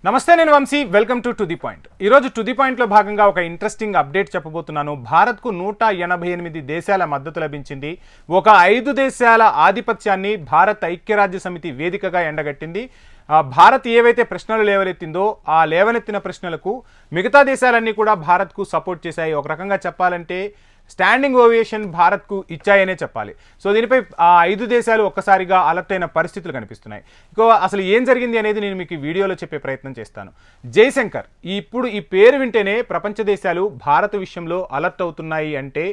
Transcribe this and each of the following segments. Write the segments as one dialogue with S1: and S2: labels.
S1: నమస్తే, నేను Vamsi. Welcome to the point. ఈరోజు టు ది పాయింట్లో భాగంగా ఒక ఇంట్రెస్టింగ్ అప్డేట్ చెప్పబోతున్నాను. భారత్కు 188 దేశాల మద్దతు లభించింది. ఒక 5 దేశాల ఆధిపత్యాన్ని భారత్ ఐక్యరాజ్య సమితి వేదికగా ఎండగట్టింది. భారత్ ఏవైతే ప్రశ్నలు లేవనెత్తిందో ఆ లేవనెత్తిన ప్రశ్నలకు మిగతా దేశాలన్నీ కూడా భారత్కు సపోర్ట్ చేశాయి. ఒక రకంగా చెప్పాలంటే స్టాండింగ్ ఓవేషన్ భారత్కు ఇచ్చాయనే చెప్పాలి. సో దీనిపై ఆ 5 దేశాలు ఒక్కసారిగా అలర్ట్ అయిన పరిస్థితులు కనిపిస్తున్నాయి. అసలు ఏం జరిగింది అనేది నేను మీకు వీడియోలో చెప్పే ప్రయత్నం చేస్తాను. జైశంకర్ ఇప్పుడు ఈ పేరు వింటేనే ప్రపంచ దేశాలు భారత విషయంలో అలర్ట్ అవుతున్నాయి అంటే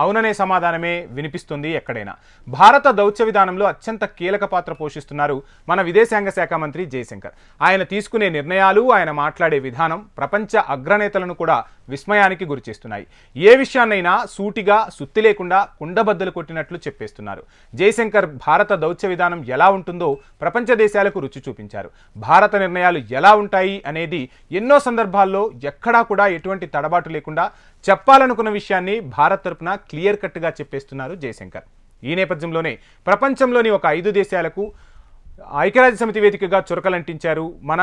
S1: అవుననే సమాధానమే వినిపిస్తుంది ఎక్కడైనా. భారత దౌత్య విధానంలో అత్యంత కీలక పాత్ర పోషిస్తున్నారు మన విదేశాంగ శాఖ మంత్రి జైశంకర్. ఆయన తీసుకునే నిర్ణయాలు, ఆయన మాట్లాడే విధానం ప్రపంచ అగ్రనేతలను కూడా విస్మయానికి గురిచేస్తున్నాయి. ఏ విషయాన్నైనా సూటిగా సుత్తి లేకుండా కుండబద్దలు కొట్టినట్లు చెప్పేస్తున్నారు. జైశంకర్ భారత దౌత్య విధానం ఎలా ఉంటుందో ప్రపంచ దేశాలకు రుచి చూపించారు. భారత నిర్ణయాలు ఎలా ఉంటాయి అనేది ఎన్నో సందర్భాల్లో ఎక్కడా కూడా ఎటువంటి తడబాటు లేకుండా చెప్పాలనుకున్న విషయాన్ని భారత్ తరపున క్లియర్ కట్గా చెప్పేస్తున్నారు జైశంకర్. ఈ నేపథ్యంలోనే ప్రపంచంలోని ఒక 5 దేశాలకు ఐక్యరాజ్య సమితి వేదికగా చురకలంటించారు మన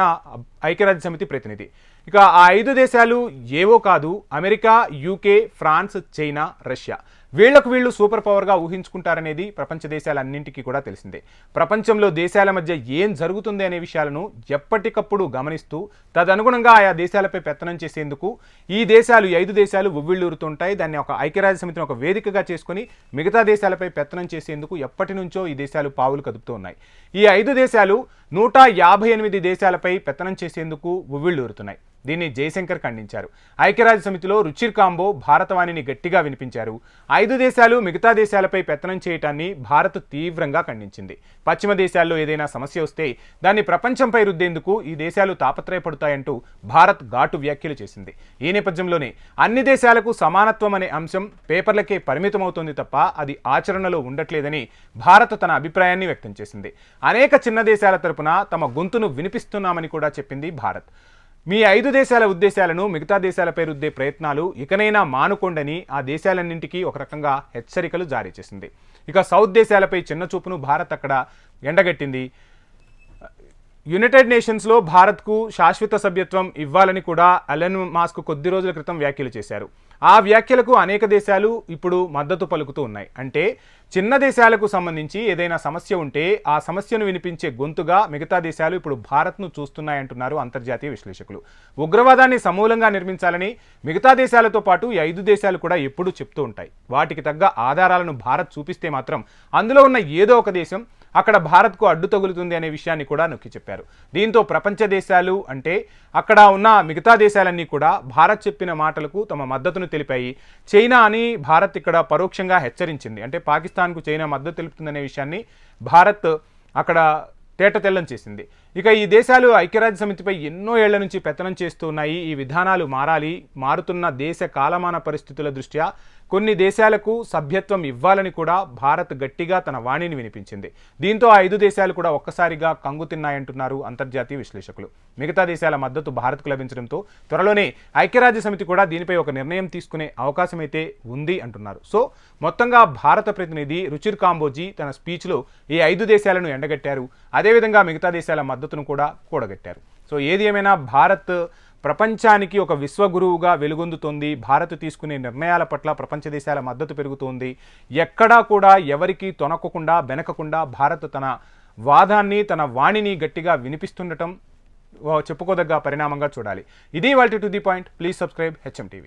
S1: ఐక్యరాజ్య సమితి ప్రతినిధి. ఇక ఆ 5 దేశాలు ఏవో కాదు, America, UK, France, China, Russia. వీళ్లు సూపర్ పవర్గా ఊహించుకుంటారనేది ప్రపంచ దేశాలన్నింటికీ కూడా తెలిసిందే. ప్రపంచంలో దేశాల మధ్య ఏం జరుగుతుంది అనే విషయాలను ఎప్పటికప్పుడు గమనిస్తూ తదనుగుణంగా ఆయా దేశాలపై పెత్తనం చేసేందుకు ఈ 5 దేశాలు ఉవ్విళ్ళూరుతుంటాయి. దాన్ని ఒక ఐక్యరాజ్య సమితిని ఒక వేదికగా చేసుకుని మిగతా దేశాలపై పెత్తనం చేసేందుకు ఎప్పటి నుంచో ఈ దేశాలు పావులు కదుపుతూ ఉన్నాయి. ఈ 5 దేశాలు 158 దేశాలపై పెత్తనం చేసేందుకు ఉవ్విళ్ళూరుతున్నాయి. దీన్ని జైశంకర్ ఖండించారు. ఐక్యరాజ్య సమితిలో రుచిర్ కాంబో భారతవాణిని గట్టిగా వినిపించారు. 5 దేశాలు మిగతా దేశాలపై పెత్తనం చేయటాన్ని భారత్ తీవ్రంగా ఖండించింది. పశ్చిమ దేశాల్లో ఏదైనా సమస్య వస్తే దాన్ని ప్రపంచంపై రుద్దేందుకు ఈ దేశాలు తాపత్రయపడతాయంటూ భారత్ ఘాటు వ్యాఖ్యలు చేసింది. ఈ నేపథ్యంలోనే అన్ని దేశాలకు సమానత్వం అనే అంశం పేపర్లకే పరిమితమవుతోంది తప్ప అది ఆచరణలో ఉండట్లేదని భారత్ తన అభిప్రాయాన్ని వ్యక్తం చేసింది. అనేక చిన్న దేశాల తరపున తమ గొంతును వినిపిస్తున్నామని కూడా చెప్పింది భారత్. మీ 5 దేశాల ఉద్దేశాలను మిగతా దేశాలపై రుద్దే ప్రయత్నాలు ఇకనైనా మానుకోండని ఆ దేశాలన్నింటికీ ఒక రకంగా హెచ్చరికలు జారీ చేసింది. ఇక సౌత్ దేశాలపై చిన్న చూపును భారత్ అక్కడ ఎండగట్టింది. యునైటెడ్ నేషన్స్లో భారత్కు శాశ్వత సభ్యత్వం ఇవ్వాలని కూడా ఎలన్ మస్క్ కొద్ది రోజుల క్రితం వ్యాఖ్యలు చేశారు. ఆ వ్యాఖ్యలకు అనేక దేశాలు ఇప్పుడు మద్దతు పలుకుతూ ఉన్నాయి. అంటే చిన్న దేశాలకు సంబంధించి ఏదైనా సమస్య ఉంటే ఆ సమస్యను వినిపించే గొంతుగా మిగతా దేశాలు ఇప్పుడు భారత్ను చూస్తున్నాయంటున్నారు అంతర్జాతీయ విశ్లేషకులు. ఉగ్రవాదాన్ని సమూలంగా నిర్మించాలని మిగతా దేశాలతో పాటు ఈ 5 దేశాలు కూడా ఎప్పుడూ చెప్తూ ఉంటాయి. వాటికి తగ్గ ఆధారాలను భారత్ చూపిస్తే మాత్రం అందులో ఉన్న ఏదో ఒక దేశం అక్కడ భారత్కు అడ్డు తగులుతుంది అనే విషయాన్ని కూడా నొక్కి చెప్పారు. దీంతో ప్రపంచ దేశాలు అంటే అక్కడ ఉన్న మిగతా దేశాలన్నీ కూడా భారత్ చెప్పిన మాటలకు తమ మద్దతును తెలిపాయి. చైనా అని భారత్ ఇక్కడ పరోక్షంగా హెచ్చరించింది. అంటే పాకిస్తాన్కు చైనా మద్దతు తెలుపుతుందనే విషయాన్ని భారత్ అక్కడ తేటతెల్లం చేసింది. ఇక ఈ దేశాలు ఐక్యరాజ్య సమితిపై ఎన్నో ఏళ్ల నుంచి పెత్తనం చేస్తూ ఉన్నాయి. ఈ విధానాలు మారాలి. మారుతున్న దేశ కాలమాన పరిస్థితుల దృష్ట్యా కొన్ని దేశాలకు సభ్యత్వం ఇవ్వాలని కూడా భారత్ గట్టిగా తన వాణిని వినిపించింది. దీంతో ఆ 5 దేశాలు కూడా ఒక్కసారిగా కంగుతిన్నాయంటున్నారు అంతర్జాతీయ విశ్లేషకులు. మిగతా దేశాల మద్దతు భారత్కు లభించడంతో త్వరలోనే ఐక్యరాజ్య సమితి కూడా దీనిపై ఒక నిర్ణయం తీసుకునే అవకాశం అయితే ఉంది అంటున్నారు. సో మొత్తంగా భారత ప్రతినిధి రుచిర్ కాంబోజీ తన స్పీచ్లో ఈ 5 దేశాలను ఎండగట్టారు. అదేవిధంగా మిగతా దేశాల మద్దతును కూడా కూడగట్టారు. సో ఏది ఏమైనా భారత్ ప్రపంచానికి ఒక విశ్వగురువుగా వెలుగొందుతోంది. భారత్ తీసుకునే నిర్ణయాల పట్ల ప్రపంచ దేశాల మద్దతు పెరుగుతోంది. ఎక్కడా కూడా ఎవరికి తొనకకుండా బెనకకుండా భారత్ తన వాదాన్ని, తన వాణిని గట్టిగా వినిపిస్తుండటం చెప్పుకోదగ్గ పరిణామంగా చూడాలి. ఇది ఇవాల్టి to the point. Please subscribe HM TV.